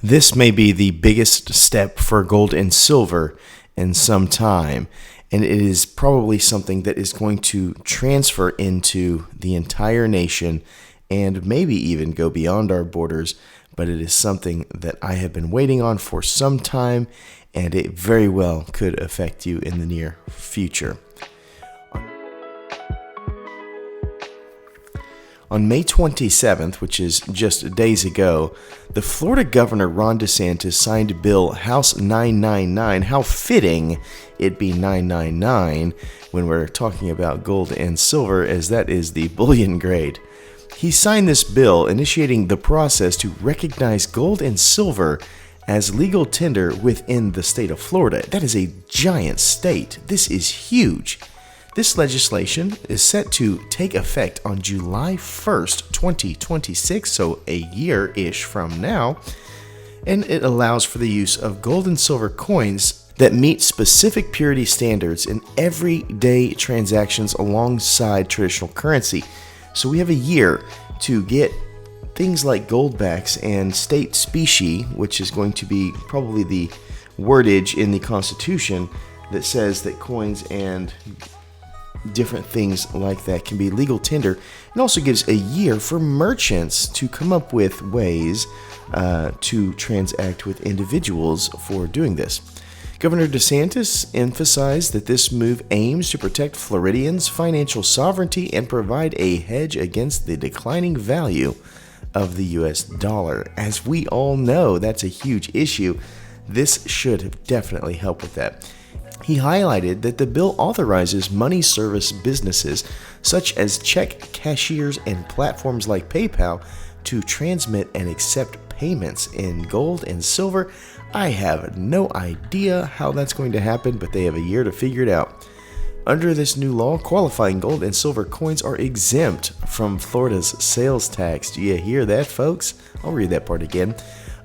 This may be the biggest step for gold and silver in some time, and it is probably something that is going to transfer into the entire nation and maybe even go beyond our borders, but it is something that I have been waiting on for some time, and it very well could affect you in the near future. On May 27th, which is just days ago, the Florida Governor Ron DeSantis signed Bill House 999. How fitting it be 999 when we're talking about gold and silver, as that is the bullion grade. He signed this bill initiating the process to recognize gold and silver as legal tender within the state of Florida. That is a giant state. This is huge. This legislation is set to take effect on July 1st, 2026, so a year-ish from now, and it allows for the use of gold and silver coins that meet specific purity standards in everyday transactions alongside traditional currency. So we have a year to get things like goldbacks and state specie, which is going to be probably the wordage in the Constitution that says that coins and different things like that can be legal tender. It also gives a year for merchants to come up with ways to transact with individuals for doing this. Governor DeSantis emphasized that this move aims to protect Floridians' financial sovereignty and provide a hedge against the declining value of the US dollar. As we all know, that's a huge issue. This should definitely help with that. He highlighted that the bill authorizes money service businesses such as check cashiers and platforms like PayPal to transmit and accept payments in gold and silver. I have no idea how that's going to happen, but they have a year to figure it out. Under this new law, qualifying gold and silver coins are exempt from Florida's sales tax. Do you hear that, folks? I'll read that part again.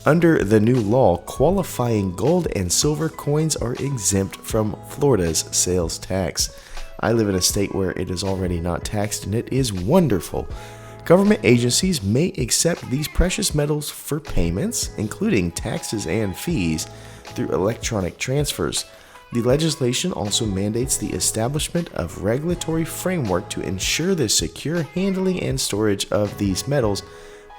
Under the new law, qualifying gold and silver coins are exempt from Florida's sales tax. I live in a state where it is already not taxed, and it is wonderful. Government agencies may accept these precious metals for payments, including taxes and fees, through electronic transfers. The legislation also mandates the establishment of regulatory framework to ensure the secure handling and storage of these metals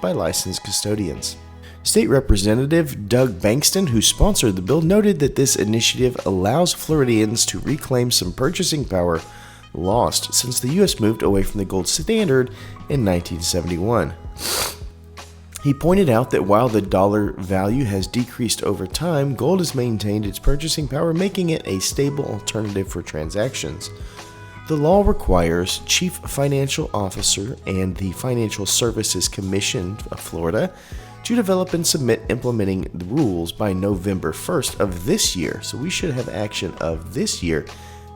by licensed custodians. State Representative Doug Bankston, who sponsored the bill, noted that this initiative allows Floridians to reclaim some purchasing power lost since the U.S. moved away from the gold standard in 1971. He pointed out that while the dollar value has decreased over time, gold has maintained its purchasing power, making it a stable alternative for transactions. The law requires Chief Financial Officer and the Financial Services Commission of Florida to develop and submit implementing the rules by November 1st of this year. So we should have action of this year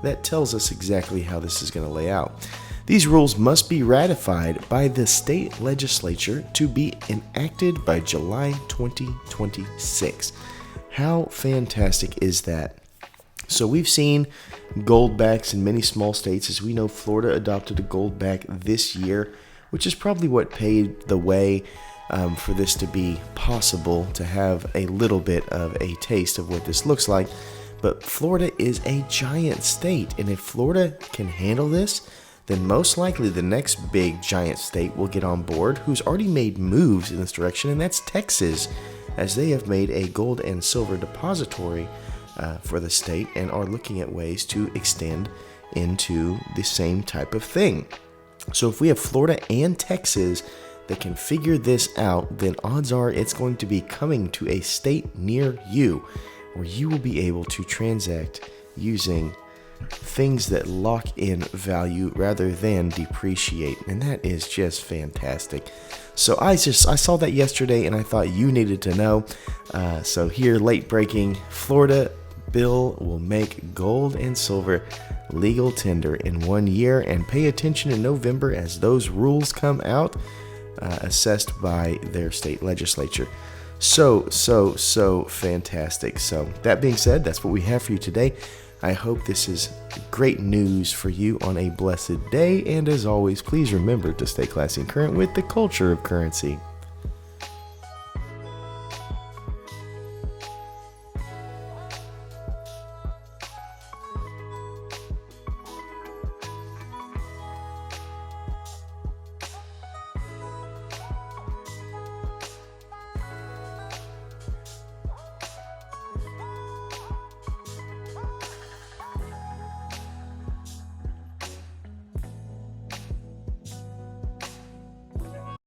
that tells us exactly how this is going to lay out. These rules must be ratified by the state legislature to be enacted by July 2026. How fantastic is that? So we've seen goldbacks in many small states. As we know, Florida adopted a goldback this year, which is probably what paved the way for this to be possible, to have a little bit of a taste of what this looks like. But Florida is a giant state, and if Florida can handle this, then most likely the next big giant state will get on board, who's already made moves in this direction, and that's Texas, as they have made a gold and silver depository for the state and are looking at ways to extend into the same type of thing. So if we have Florida and Texas that can figure this out, then odds are it's going to be coming to a state near you where you will be able to transact using things that lock in value rather than depreciate, and that is just fantastic. So I saw that yesterday and I thought you needed to know. So here, late breaking, Florida bill will make gold and silver legal tender in 1 year, and pay attention in November as those rules come out, assessed by their state legislature. So fantastic. So that being said, that's what we have for you today. I hope this is great news for you on a blessed day, and as always, please remember to stay classy and current with the culture of currency.